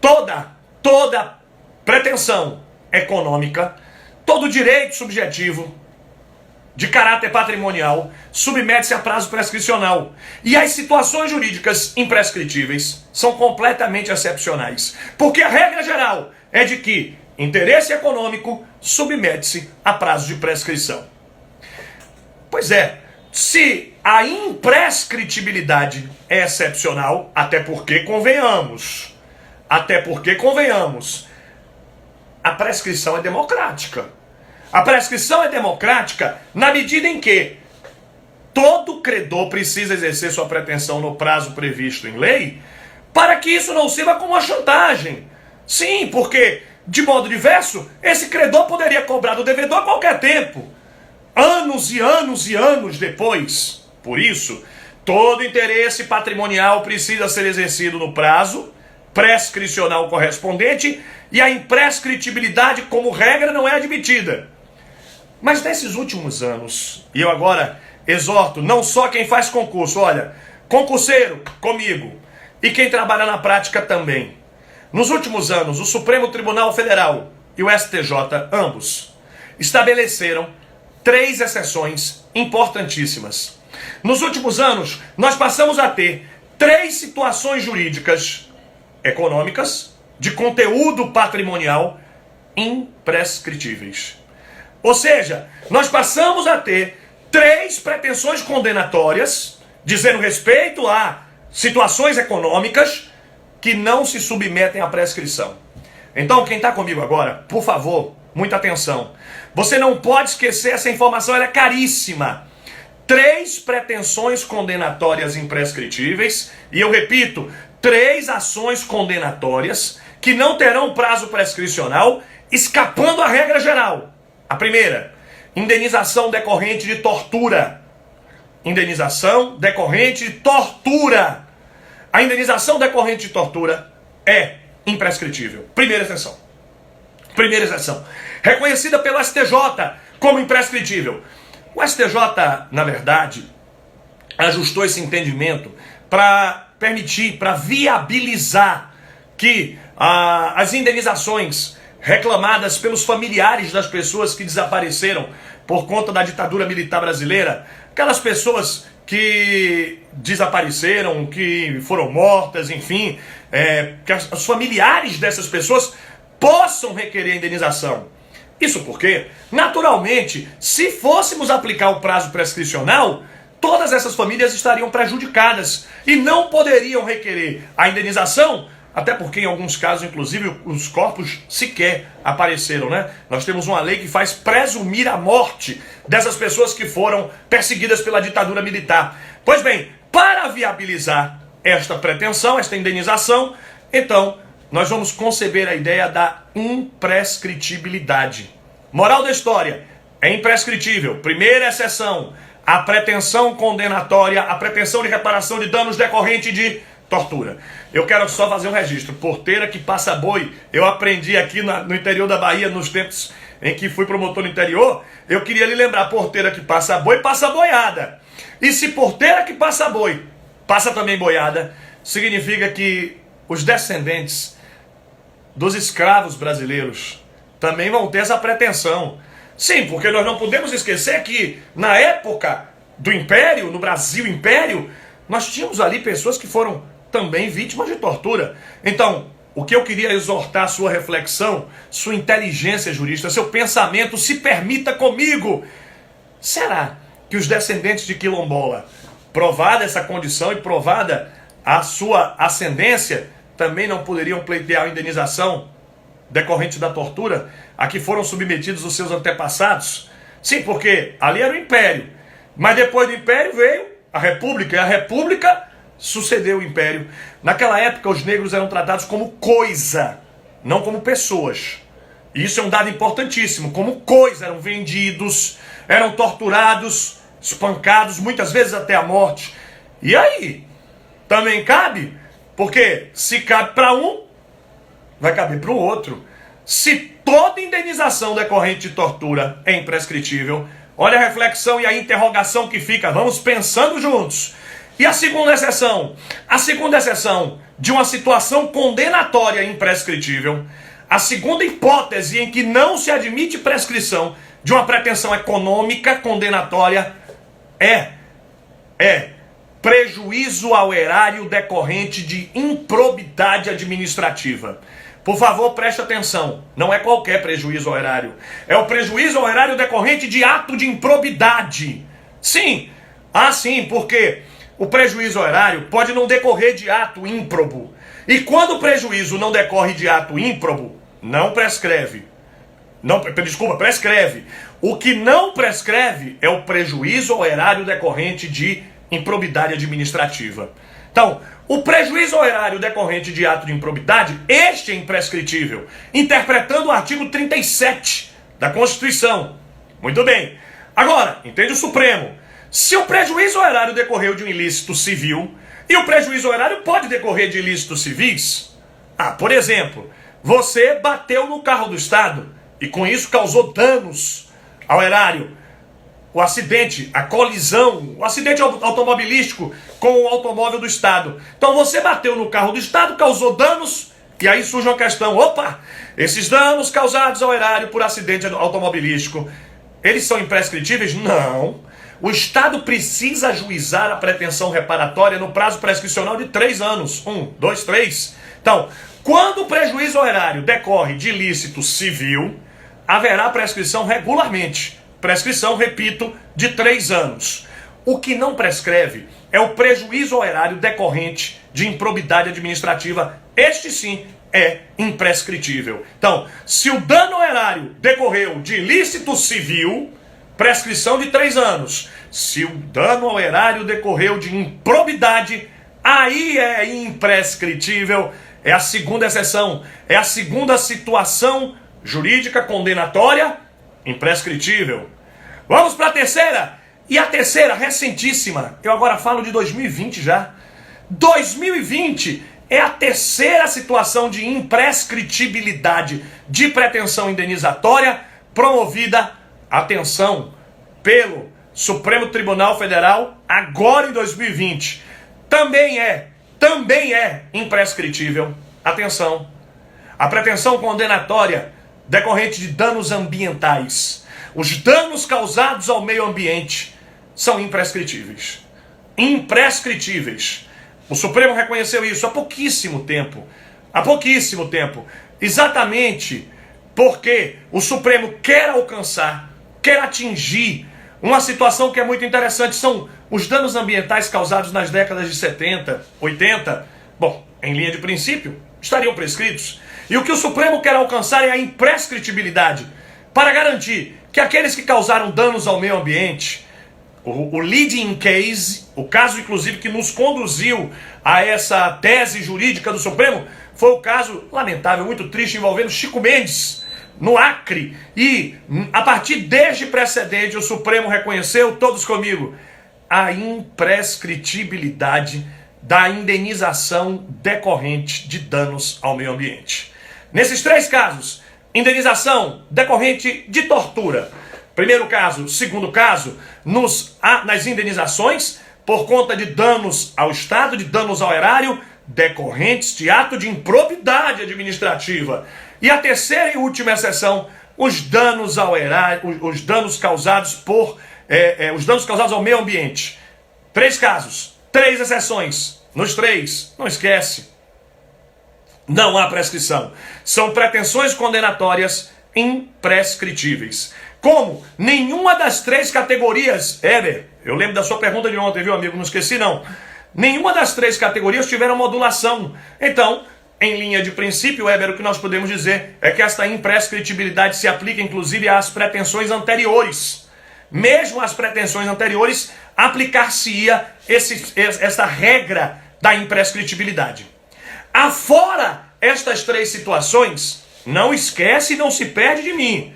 Toda pretensão econômica, todo direito subjetivo de caráter patrimonial submete-se a prazo prescricional. E as situações jurídicas imprescritíveis são completamente excepcionais. Porque a regra geral é de que interesse econômico submete-se a prazo de prescrição. Pois é, se a imprescritibilidade é excepcional, até porque convenhamos, a prescrição é democrática. A prescrição é democrática na medida em que todo credor precisa exercer sua pretensão no prazo previsto em lei, para que isso não sirva como uma chantagem. Sim, porque, de modo diverso, esse credor poderia cobrar do devedor a qualquer tempo, anos e anos e anos depois. Por isso, todo interesse patrimonial precisa ser exercido no prazo prescricional correspondente e a imprescritibilidade, como regra, não é admitida. Mas nesses últimos anos, e eu agora exorto não só quem faz concurso, olha, concurseiro comigo, e quem trabalha na prática também. Nos últimos anos, o Supremo Tribunal Federal e o STJ, ambos, estabeleceram 3 exceções importantíssimas. Nos últimos anos, nós passamos a ter 3 situações jurídicas econômicas de conteúdo patrimonial imprescritíveis. Ou seja, nós passamos a ter 3 pretensões condenatórias dizendo respeito a situações econômicas que não se submetem à prescrição. Então, quem está comigo agora, por favor, muita atenção. Você não pode esquecer essa informação, ela é caríssima. 3 pretensões condenatórias imprescritíveis, e eu repito, 3 ações condenatórias que não terão prazo prescricional, escapando à regra geral. A primeira, indenização decorrente de tortura. Indenização decorrente de tortura. A indenização decorrente de tortura é imprescritível. Primeira exceção. Reconhecida pelo STJ como imprescritível. O STJ, na verdade, ajustou esse entendimento para permitir, para viabilizar que as indenizações reclamadas pelos familiares das pessoas que desapareceram por conta da ditadura militar brasileira, aquelas pessoas que desapareceram, que foram mortas, enfim, que os familiares dessas pessoas possam requerer a indenização. Isso porque, naturalmente, se fôssemos aplicar o prazo prescricional, todas essas famílias estariam prejudicadas e não poderiam requerer a indenização, até porque em alguns casos, inclusive, os corpos sequer apareceram, né? Nós temos uma lei que faz presumir a morte dessas pessoas que foram perseguidas pela ditadura militar. Pois bem, para viabilizar esta pretensão, esta indenização, então, nós vamos conceber a ideia da imprescritibilidade. Moral da história, é imprescritível. Primeira exceção, a pretensão condenatória, a pretensão de reparação de danos decorrente de tortura. Eu quero só fazer um registro. Porteira que passa boi, eu aprendi aqui no interior da Bahia, nos tempos em que fui promotor no interior, eu queria lhe lembrar, porteira que passa boi, passa boiada. E se porteira que passa boi, passa também boiada, significa que os descendentes dos escravos brasileiros também vão ter essa pretensão. Sim, porque nós não podemos esquecer que na época do Império, no Brasil Império, nós tínhamos ali pessoas que foram também vítimas de tortura. Então, o que eu queria exortar a sua reflexão, sua inteligência jurídica, seu pensamento, se permita comigo. Será que os descendentes de quilombola, provada essa condição e provada a sua ascendência, também não poderiam pleitear a indenização decorrente da tortura a que foram submetidos os seus antepassados? Sim, porque ali era o Império, mas depois do Império veio a República, e a República sucedeu o Império. Naquela época os negros eram tratados como coisa, não como pessoas. isso é um dado importantíssimo, como coisa, eram vendidos, eram torturados, espancados, muitas vezes até a morte. E aí? Também cabe? Porque se cabe para um, vai caber para o outro. Se toda indenização decorrente de tortura é imprescritível, olha a reflexão e a interrogação que fica, vamos pensando juntos. E a segunda exceção? A segunda exceção de uma situação condenatória imprescritível, a segunda hipótese em que não se admite prescrição de uma pretensão econômica condenatória é prejuízo ao erário decorrente de improbidade administrativa. Por favor, preste atenção, não é qualquer prejuízo ao erário, é o prejuízo ao erário decorrente de ato de improbidade. Sim, porque o prejuízo ao erário pode não decorrer de ato ímprobo. E quando o prejuízo não decorre de ato ímprobo, não prescreve. Prescreve. O que não prescreve é o prejuízo ao erário decorrente de improbidade administrativa. Então, o prejuízo ao erário decorrente de ato de improbidade, este é imprescritível, interpretando o artigo 37 da Constituição. Muito bem. Agora, entende o Supremo. Se o prejuízo ao erário decorreu de um ilícito civil, e o prejuízo ao erário pode decorrer de ilícitos civis, por exemplo, você bateu no carro do Estado e com isso causou danos ao erário. O acidente, a colisão, o acidente automobilístico com o automóvel do Estado. Então você bateu no carro do Estado, causou danos, e aí surge uma questão, esses danos causados ao erário por acidente automobilístico, eles são imprescritíveis? Não. O Estado precisa ajuizar a pretensão reparatória no prazo prescricional de 3 anos. 1, 2, 3. Então, quando o prejuízo ao erário decorre de ilícito civil, haverá prescrição regularmente. Prescrição, repito, de 3 anos. O que não prescreve é o prejuízo ao erário decorrente de improbidade administrativa. Este sim é imprescritível. Então, se o dano ao erário decorreu de ilícito civil, prescrição de 3 anos. Se o dano ao erário decorreu de improbidade, aí é imprescritível. É a segunda exceção. É a segunda situação jurídica condenatória imprescritível. Vamos para a terceira. E a terceira, recentíssima. Eu agora falo de 2020 já. 2020 é a terceira situação de imprescritibilidade de pretensão indenizatória promovida, atenção, pelo Supremo Tribunal Federal, agora em 2020. Também é imprescritível. Atenção. A pretensão condenatória decorrente de danos ambientais. Os danos causados ao meio ambiente são imprescritíveis. Imprescritíveis. O Supremo reconheceu isso há pouquíssimo tempo. Há pouquíssimo tempo. Exatamente porque o Supremo quer alcançar, quer atingir uma situação que é muito interessante. São os danos ambientais causados nas décadas de 70, 80. Bom, em linha de princípio, estariam prescritos. E o que o Supremo quer alcançar é a imprescritibilidade, para garantir que aqueles que causaram danos ao meio ambiente, o leading case, o caso inclusive que nos conduziu a essa tese jurídica do Supremo, foi o caso lamentável, muito triste, envolvendo Chico Mendes, no Acre. E a partir deste precedente, o Supremo reconheceu, todos comigo, a imprescritibilidade da indenização decorrente de danos ao meio ambiente. Nesses 3 casos, indenização decorrente de tortura. Primeiro caso, segundo caso, nas indenizações por conta de danos ao Estado, de danos ao erário, decorrentes de ato de improbidade administrativa. E a terceira e última exceção, os danos ao erário, os danos causados os danos causados ao meio ambiente. 3 casos, 3 exceções. Nos 3, não esquece, não há prescrição. São pretensões condenatórias imprescritíveis. Como nenhuma das 3 categorias, Heber, eu lembro da sua pergunta de ontem, viu, amigo? Não esqueci, não. Nenhuma das 3 categorias tiveram modulação. Então, em linha de princípio, Heber, o que nós podemos dizer é que esta imprescritibilidade se aplica, inclusive, às pretensões anteriores. Mesmo às pretensões anteriores, aplicar-se-ia essa regra da imprescritibilidade. Afora estas 3 situações, não esquece e não se perde de mim.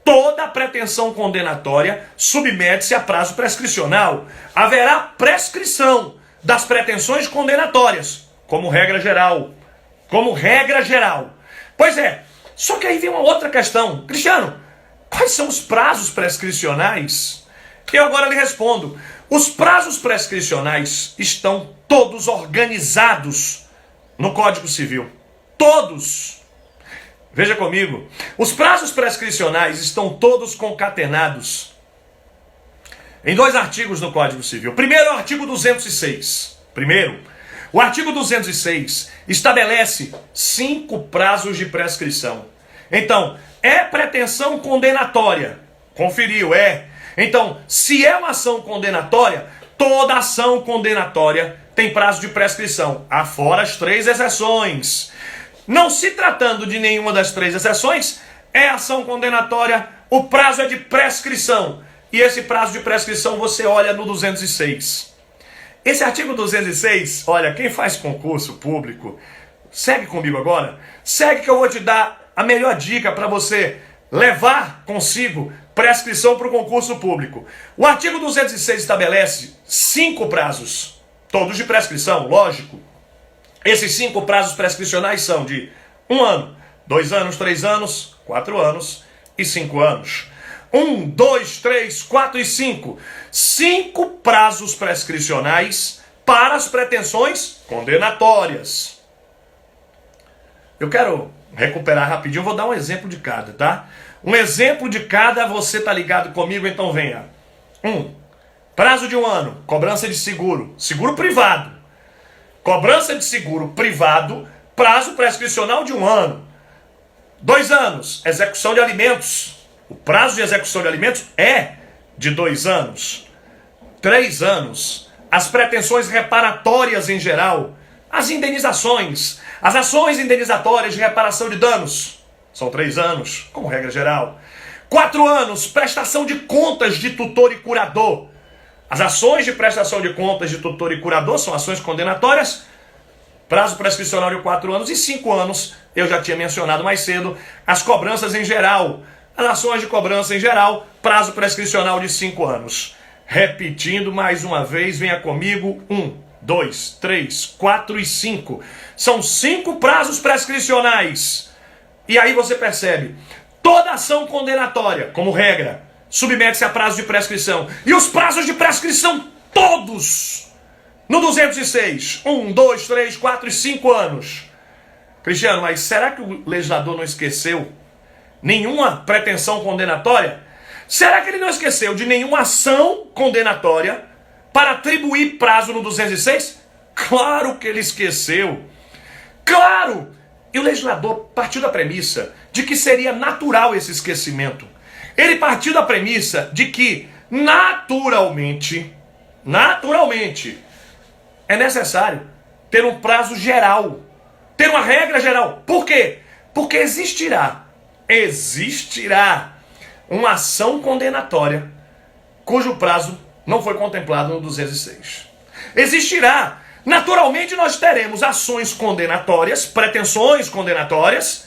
Toda pretensão condenatória submete-se a prazo prescricional. Haverá prescrição das pretensões condenatórias, como regra geral. Como regra geral. Pois é, só que aí vem uma outra questão. Cristiano, quais são os prazos prescricionais? Eu agora lhe respondo. Os prazos prescricionais estão todos organizados no Código Civil. Todos. Veja comigo. Os prazos prescricionais estão todos concatenados em 2 artigos no Código Civil. Primeiro é o artigo 206. O artigo 206 estabelece 5 prazos de prescrição. Então, é pretensão condenatória. Conferiu, é. Então, se é uma ação condenatória, toda ação condenatória tem prazo de prescrição, afora as 3 exceções. Não se tratando de nenhuma das 3 exceções, é ação condenatória, o prazo é de prescrição. E esse prazo de prescrição você olha no 206. Esse artigo 206, olha, quem faz concurso público, segue comigo agora, segue que eu vou te dar a melhor dica para você levar consigo prescrição para o concurso público. O artigo 206 estabelece 5 prazos, todos de prescrição, lógico. Esses 5 prazos prescricionais são de 1 ano, 2 anos, 3 anos, 4 anos e 5 anos. 1, 2, 3, 4 e 5. 5 prazos prescricionais para as pretensões condenatórias. Eu quero recuperar rapidinho, vou dar um exemplo de cada, tá? Um exemplo de cada, você tá ligado comigo, então venha. 1. Prazo de 1 ano, cobrança de seguro, seguro privado. Cobrança de seguro privado, prazo prescricional de 1 ano. 2 anos, execução de alimentos. O prazo de execução de alimentos é de 2 anos. 3 anos, as pretensões reparatórias em geral, as indenizações, as ações indenizatórias de reparação de danos, são 3 anos, como regra geral. 4 anos, prestação de contas de tutor e curador. As ações de prestação de contas de tutor e curador são ações condenatórias, prazo prescricional de 4 anos. E 5 anos, eu já tinha mencionado mais cedo, as cobranças em geral. As ações de cobrança em geral, prazo prescricional de 5 anos. Repetindo mais uma vez, venha comigo. 1, 2, 3, 4 e 5. São 5 prazos prescricionais. E aí você percebe, toda ação condenatória, como regra, submete-se a prazo de prescrição. E os prazos de prescrição todos no 206. 1, 2, 3, 4 e 5 anos. Cristiano, mas será que o legislador não esqueceu nenhuma pretensão condenatória? Será que ele não esqueceu de nenhuma ação condenatória para atribuir prazo no 206? Claro que ele esqueceu. Claro! E o legislador partiu da premissa de que seria natural esse esquecimento. Ele partiu da premissa de que naturalmente, é necessário ter um prazo geral, ter uma regra geral. Por quê? Porque existirá uma ação condenatória cujo prazo não foi contemplado no 206. Existirá. Naturalmente nós teremos ações condenatórias, pretensões condenatórias,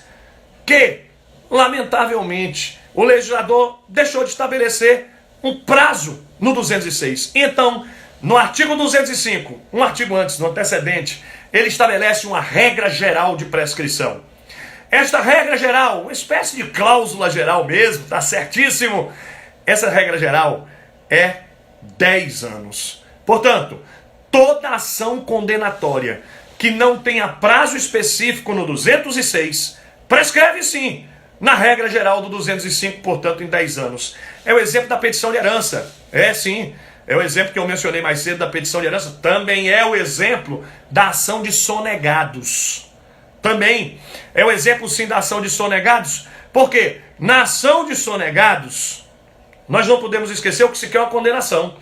que, lamentavelmente, o legislador deixou de estabelecer um prazo no 206. Então, no artigo 205, um artigo antes, no antecedente, ele estabelece uma regra geral de prescrição. Esta regra geral, uma espécie de cláusula geral mesmo, tá certíssimo? Essa regra geral é 10 anos. Portanto, toda ação condenatória que não tenha prazo específico no 206, prescreve sim, na regra geral do 205, portanto em 10 anos. É o exemplo da petição de herança. É sim, é o exemplo que eu mencionei mais cedo da petição de herança. Também é o exemplo da ação de sonegados. Também é o exemplo sim da ação de sonegados. Porque na ação de sonegados, nós não podemos esquecer o que se quer uma condenação.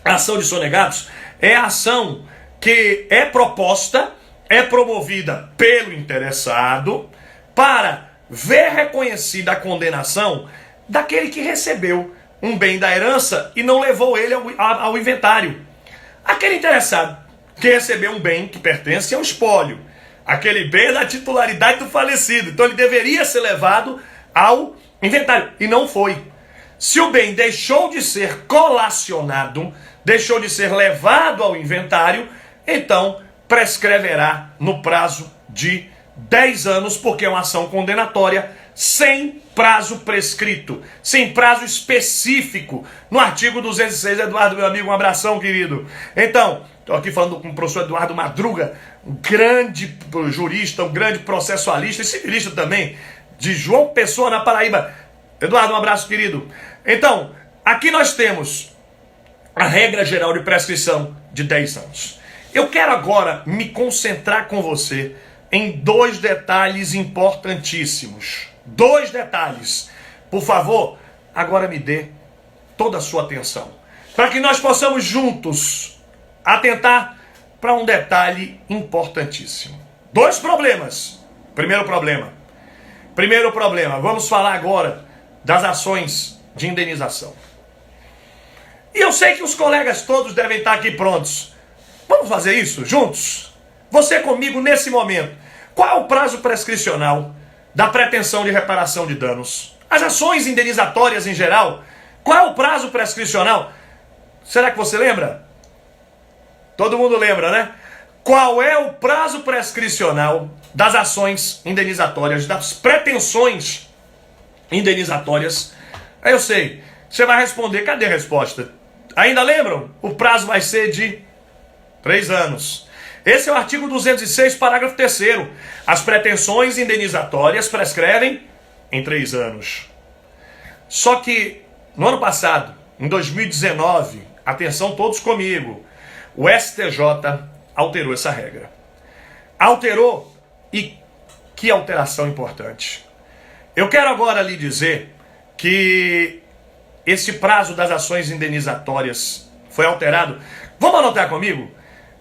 A ação de sonegados é a ação que é proposta, é promovida pelo interessado para ver reconhecida a condenação daquele que recebeu um bem da herança e não levou ele ao inventário. Aquele interessado que recebeu um bem que pertence ao espólio. Aquele bem é da titularidade do falecido. Então ele deveria ser levado ao inventário. E não foi. Se o bem deixou de ser colacionado, deixou de ser levado ao inventário, então prescreverá no prazo de 10 anos, porque é uma ação condenatória sem prazo prescrito, sem prazo específico. No artigo 206, Eduardo, meu amigo, um abração, querido. Então, estou aqui falando com o professor Eduardo Madruga, um grande jurista, um grande processualista e civilista também, de João Pessoa, na Paraíba. Eduardo, um abraço, querido. Então, aqui nós temos a regra geral de prescrição de 10 anos. Eu quero agora me concentrar com você em 2 detalhes importantíssimos. 2 detalhes. Por favor, agora me dê toda a sua atenção, para que nós possamos juntos atentar para um detalhe importantíssimo. 2 problemas. Primeiro problema, vamos falar agora das ações de indenização. E eu sei que os colegas todos devem estar aqui prontos. Vamos fazer isso juntos? Você comigo nesse momento. Qual é o prazo prescricional da pretensão de reparação de danos? As ações indenizatórias em geral, qual é o prazo prescricional? Será que você lembra? Todo mundo lembra, né? Qual é o prazo prescricional das ações indenizatórias, das pretensões indenizatórias? Eu sei, você vai responder, cadê a resposta? Ainda lembram? O prazo vai ser de 3 anos. Esse é o artigo 206, parágrafo 3º. As pretensões indenizatórias prescrevem em 3 anos. Só que, no ano passado, em 2019, atenção todos comigo, o STJ alterou essa regra. Alterou, e que alteração importante. Eu quero agora lhe dizer que esse prazo das ações indenizatórias foi alterado. Vamos anotar comigo?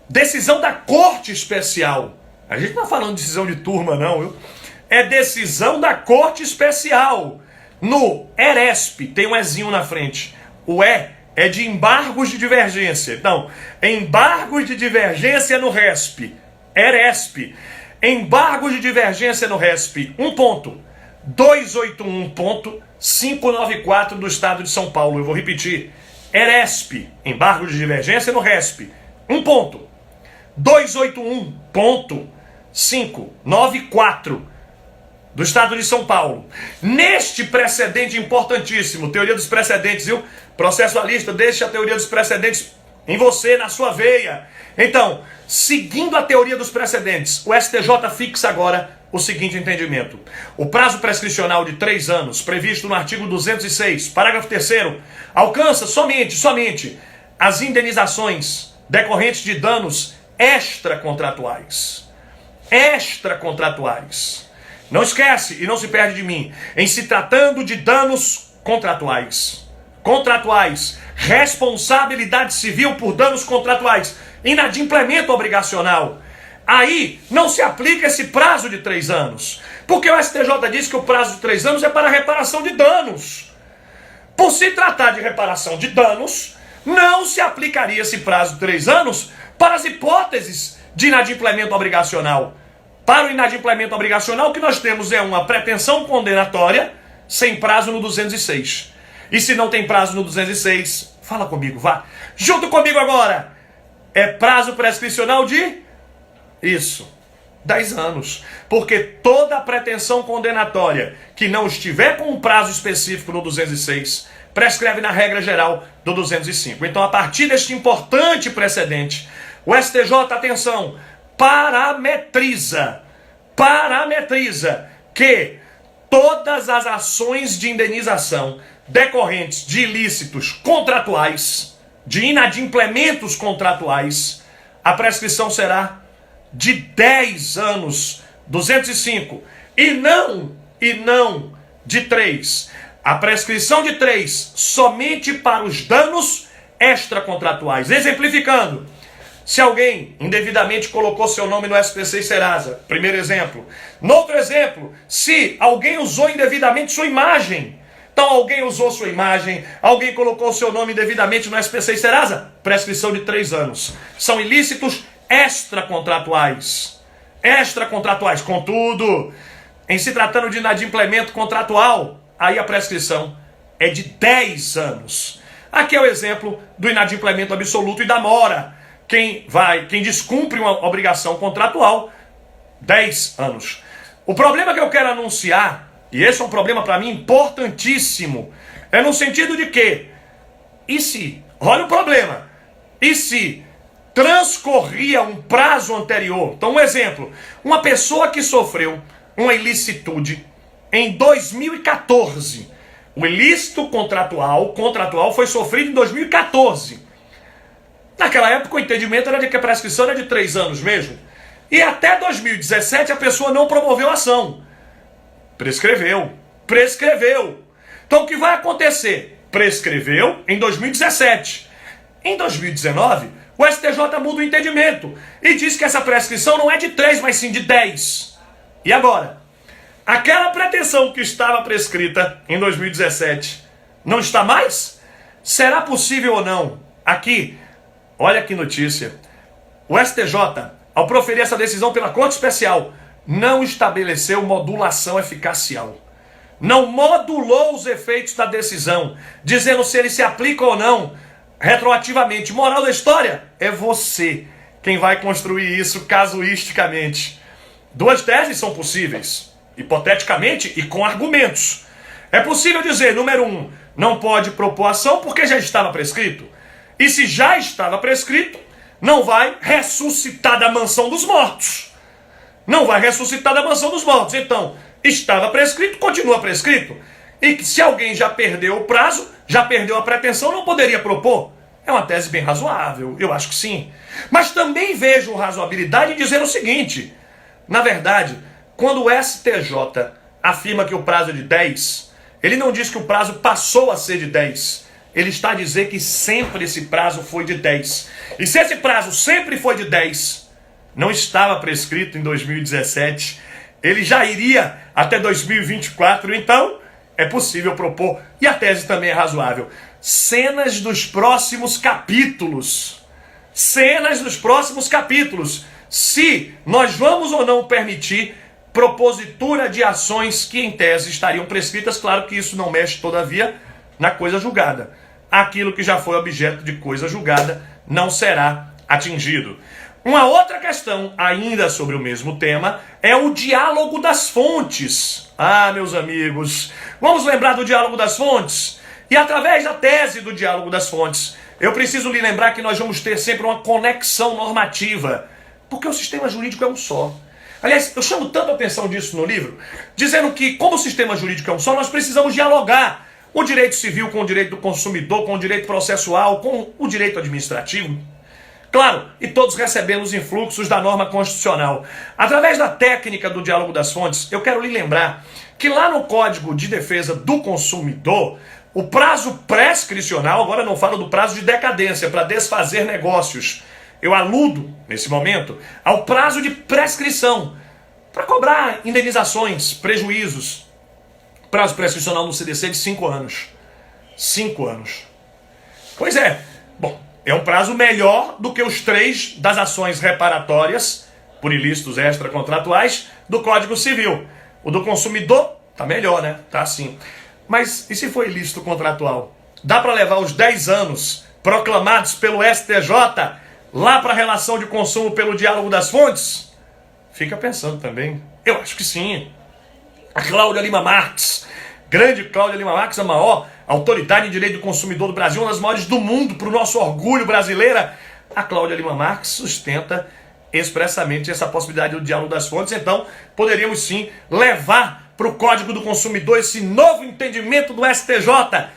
Decisão da Corte Especial. A gente não está falando de decisão de turma, não, viu? É decisão da Corte Especial. No ERESP, tem um Ezinho na frente. O E é de embargos de divergência. Então, embargos de divergência no RESP. ERESP. Embargos de divergência no RESP. 1.281.594 do Estado de São Paulo. Eu vou repetir. ERESP. Embargo de divergência no RESP. 1.281.594 do Estado de São Paulo. Neste precedente importantíssimo, teoria dos precedentes, viu? Processualista, deixa a teoria dos precedentes em você, na sua veia. Então, seguindo a teoria dos precedentes, o STJ fixa agora o seguinte entendimento. O prazo prescricional de 3 anos, previsto no artigo 206, parágrafo 3º, alcança somente as indenizações decorrentes de danos extracontratuais. Extracontratuais. Não esquece e não se perde de mim. Em se tratando de danos contratuais. Contratuais. Responsabilidade civil por danos contratuais. Inadimplemento obrigacional. Aí não se aplica esse prazo de 3 anos. Porque o STJ diz que o prazo de 3 anos é para reparação de danos. Por se tratar de reparação de danos, não se aplicaria esse prazo de 3 anos para as hipóteses de inadimplemento obrigacional. Para o inadimplemento obrigacional, o que nós temos é uma pretensão condenatória sem prazo no 206. E se não tem prazo no 206, fala comigo, vá. Junto comigo agora. É prazo prescricional de... Isso, 10 anos. Porque toda pretensão condenatória que não estiver com um prazo específico no 206, prescreve na regra geral do 205. Então, a partir deste importante precedente, o STJ, atenção, parametriza que todas as ações de indenização decorrentes de ilícitos contratuais, de inadimplementos contratuais, a prescrição será de 10 anos, 205, e não de 3. A prescrição de 3 somente para os danos extracontratuais. Exemplificando, se alguém indevidamente colocou seu nome no SPC e Serasa, primeiro exemplo. No outro exemplo, se alguém usou indevidamente sua imagem. Então alguém usou sua imagem, alguém colocou seu nome indevidamente no SPC e Serasa, prescrição de 3 anos. São ilícitos extracontratuais. extracontratuais. Contudo, em se tratando de inadimplemento contratual, aí a prescrição é de 10 anos. Aqui é o exemplo do inadimplemento absoluto e da mora. Quem descumpre uma obrigação contratual, 10 anos. O problema que eu quero anunciar, e esse é um problema para mim importantíssimo, é no sentido de que, e se, olha o problema, e se transcorria um prazo anterior? Então, um exemplo, uma pessoa que sofreu uma ilicitude em 2014, o ilícito contratual foi sofrido em 2014. Naquela época o entendimento era de que a prescrição era de 3 anos mesmo. E até 2017 a pessoa não promoveu ação. Prescreveu. Então o que vai acontecer? Prescreveu em 2017. Em 2019, o STJ muda o entendimento e diz que essa prescrição não é de 3, mas sim de 10. E agora? Aquela pretensão que estava prescrita em 2017 não está mais? Será possível ou não? Aqui, olha que notícia. O STJ, ao proferir essa decisão pela Corte Especial, não estabeleceu modulação eficacial. Não modulou os efeitos da decisão, dizendo se ele se aplica ou não retroativamente. Moral da história, é você quem vai construir isso casuisticamente. 2 teses são possíveis, hipoteticamente e com argumentos. É possível dizer, número 1, não pode propor ação porque já estava prescrito. E se já estava prescrito, não vai ressuscitar da mansão dos mortos. Então, estava prescrito, continua prescrito. E que se alguém já perdeu o prazo, já perdeu a pretensão, não poderia propor. É uma tese bem razoável, eu acho que sim. Mas também vejo razoabilidade em dizer o seguinte. Na verdade, quando o STJ afirma que o prazo é de 10, ele não diz que o prazo passou a ser de 10. Ele está a dizer que sempre esse prazo foi de 10. E se esse prazo sempre foi de 10, não estava prescrito em 2017, ele já iria até 2024, então é possível propor, e a tese também é razoável. Cenas dos próximos capítulos. Se nós vamos ou não permitir propositura de ações que em tese estariam prescritas, claro que isso não mexe, todavia, na coisa julgada. Aquilo que já foi objeto de coisa julgada não será atingido. Uma outra questão, ainda sobre o mesmo tema, é o diálogo das fontes. Ah, meus amigos, vamos lembrar do diálogo das fontes? E através da tese do diálogo das fontes, eu preciso lhe lembrar que nós vamos ter sempre uma conexão normativa, porque o sistema jurídico é um só. Aliás, eu chamo tanto a atenção disso no livro, dizendo que, como o sistema jurídico é um só, nós precisamos dialogar o direito civil com o direito do consumidor, com o direito processual, com o direito administrativo. Claro, e todos recebendo os influxos da norma constitucional. Através da técnica do diálogo das fontes, eu quero lhe lembrar que lá no Código de Defesa do Consumidor, o prazo prescricional, agora não falo do prazo de decadência para desfazer negócios, eu aludo, nesse momento, ao prazo de prescrição para cobrar indenizações, prejuízos. Prazo prescricional no CDC de 5 anos. 5 anos. Pois é. Bom, é um prazo melhor do que os 3 das ações reparatórias por ilícitos extracontratuais do Código Civil. O do consumidor tá melhor, né? Tá assim. Mas e se for ilícito contratual? Dá para levar os 10 anos proclamados pelo STJ lá para a relação de consumo pelo diálogo das fontes? Fica pensando também. Eu acho que sim. A Cláudia Lima Marques, grande Cláudia Lima Marques, a maior autoridade em direito do consumidor do Brasil, uma das maiores do mundo, para o nosso orgulho brasileira. A Cláudia Lima Marques sustenta expressamente essa possibilidade do diálogo das fontes. Então, poderíamos sim levar para o Código do Consumidor esse novo entendimento do STJ,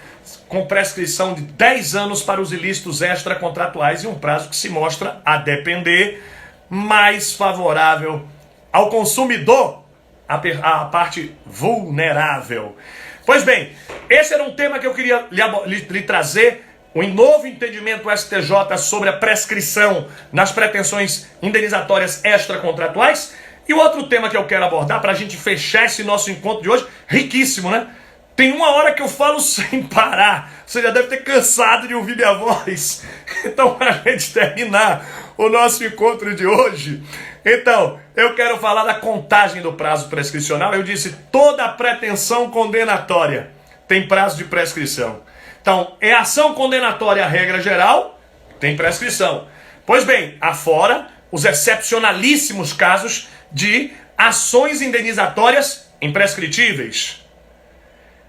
com prescrição de 10 anos para os ilícitos extracontratuais e um prazo que se mostra, a depender, mais favorável ao consumidor, a parte vulnerável. Pois bem, esse era um tema que eu queria lhe trazer, o novo entendimento do STJ sobre a prescrição nas pretensões indenizatórias extracontratuais. E o outro tema que eu quero abordar para a gente fechar esse nosso encontro de hoje, riquíssimo, né? Tem 1 hora que eu falo sem parar. Você já deve ter cansado de ouvir minha voz. Então, para a gente terminar o nosso encontro de hoje. Então, eu quero falar da contagem do prazo prescricional. Eu disse, toda pretensão condenatória tem prazo de prescrição. Então, é ação condenatória a regra geral, tem prescrição. Pois bem, afora os excepcionalíssimos casos de ações indenizatórias imprescritíveis.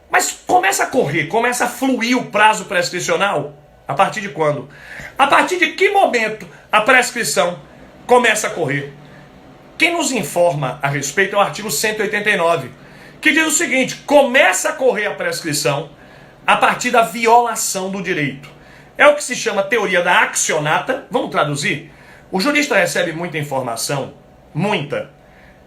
Mas começa a correr, começa a fluir o prazo prescricional? A partir de quando? A partir de que momento a prescrição começa a correr? Quem nos informa a respeito é o artigo 189, que diz o seguinte: começa a correr a prescrição a partir da violação do direito. É o que se chama teoria da accionata. Vamos traduzir? O jurista recebe muita informação, muita,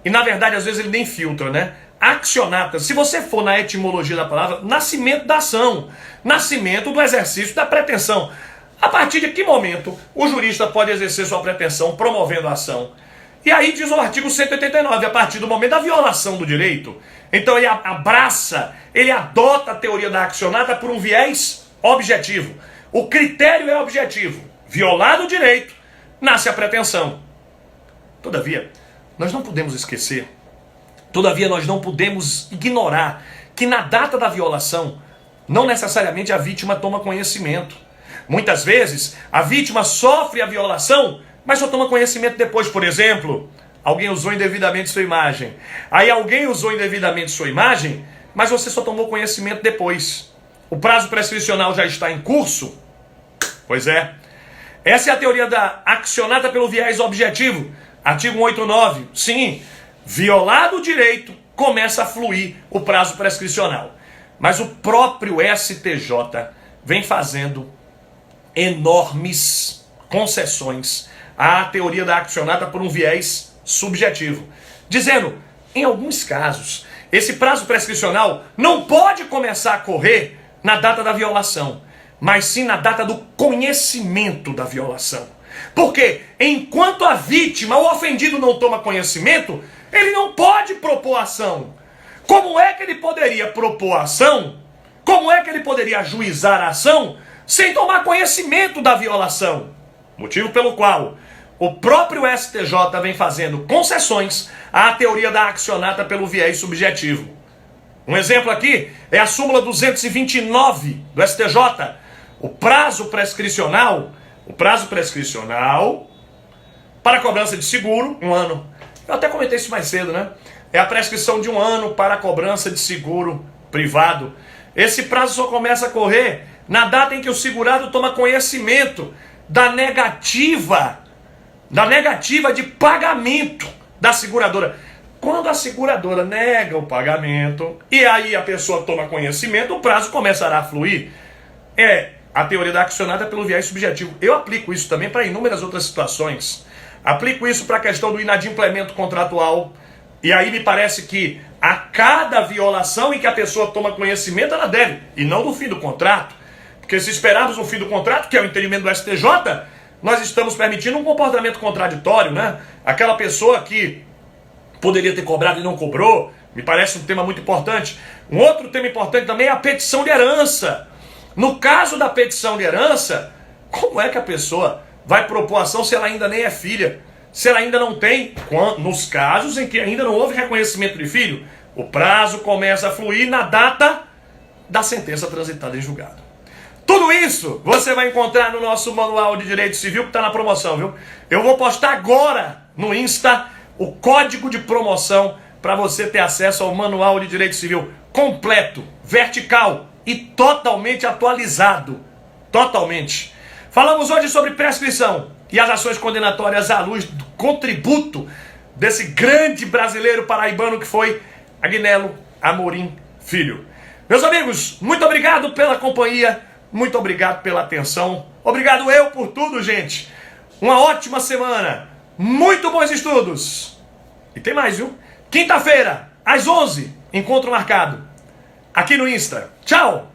e na verdade às vezes ele nem filtra, né? Accionata, se você for na etimologia da palavra, nascimento da ação, nascimento do exercício da pretensão. A partir de que momento o jurista pode exercer sua pretensão promovendo a ação? E aí diz o artigo 189, a partir do momento da violação do direito. Então ele abraça, ele adota a teoria da accionata por um viés objetivo. O critério é objetivo. Violado o direito, nasce a pretensão. Todavia, nós não podemos esquecer, todavia nós não podemos ignorar que na data da violação, não necessariamente a vítima toma conhecimento. Muitas vezes, a vítima sofre a violação, mas só toma conhecimento depois. Por exemplo, alguém usou indevidamente sua imagem. Aí alguém usou indevidamente sua imagem, mas você só tomou conhecimento depois. O prazo prescricional já está em curso? Pois é. Essa é a teoria da accionata pelo viés objetivo. Artigo 189. Sim, violado o direito, começa a fluir o prazo prescricional. Mas o próprio STJ vem fazendo enormes concessões à teoria da accionata por um viés subjetivo, dizendo, em alguns casos, esse prazo prescricional não pode começar a correr na data da violação, mas sim na data do conhecimento da violação. Porque enquanto a vítima, o ofendido, não toma conhecimento, ele não pode propor ação. Como é que ele poderia propor ação? Como é que ele poderia ajuizar a ação sem tomar conhecimento da violação? Motivo pelo qual o próprio STJ vem fazendo concessões à teoria da accionata pelo viés subjetivo. Um exemplo aqui é a súmula 229 do STJ. O prazo prescricional para cobrança de seguro, 1 ano. Eu até comentei isso mais cedo, né? É a prescrição de 1 ano para a cobrança de seguro privado. Esse prazo só começa a correr na data em que o segurado toma conhecimento da negativa de pagamento da seguradora. Quando a seguradora nega o pagamento e aí a pessoa toma conhecimento, o prazo começará a fluir. É a teoria da accionata pelo viés subjetivo. Eu aplico isso também para inúmeras outras situações. Aplico isso para a questão do inadimplemento contratual. E aí me parece que a cada violação em que a pessoa toma conhecimento, ela deve, e não do fim do contrato. Porque se esperarmos o fim do contrato, que é o entendimento do STJ, nós estamos permitindo um comportamento contraditório, né? Aquela pessoa que poderia ter cobrado e não cobrou, me parece um tema muito importante. Um outro tema importante também é a petição de herança. No caso da petição de herança, como é que a pessoa vai propor ação se ela ainda nem é filha? Se ela ainda não tem, nos casos em que ainda não houve reconhecimento de filho, o prazo começa a fluir na data da sentença transitada em julgado. Tudo isso você vai encontrar no nosso Manual de Direito Civil, que está na promoção, viu? Eu vou postar agora no Insta o código de promoção para você ter acesso ao Manual de Direito Civil completo, vertical e totalmente atualizado. Totalmente. Falamos hoje sobre prescrição e as ações condenatórias à luz do contributo desse grande brasileiro paraibano que foi Agnello Amorim Filho. Meus amigos, muito obrigado pela companhia, muito obrigado pela atenção, obrigado eu por tudo, gente. Uma ótima semana, muito bons estudos. E tem mais, viu? Quinta-feira, às 11, encontro marcado aqui no Insta. Tchau!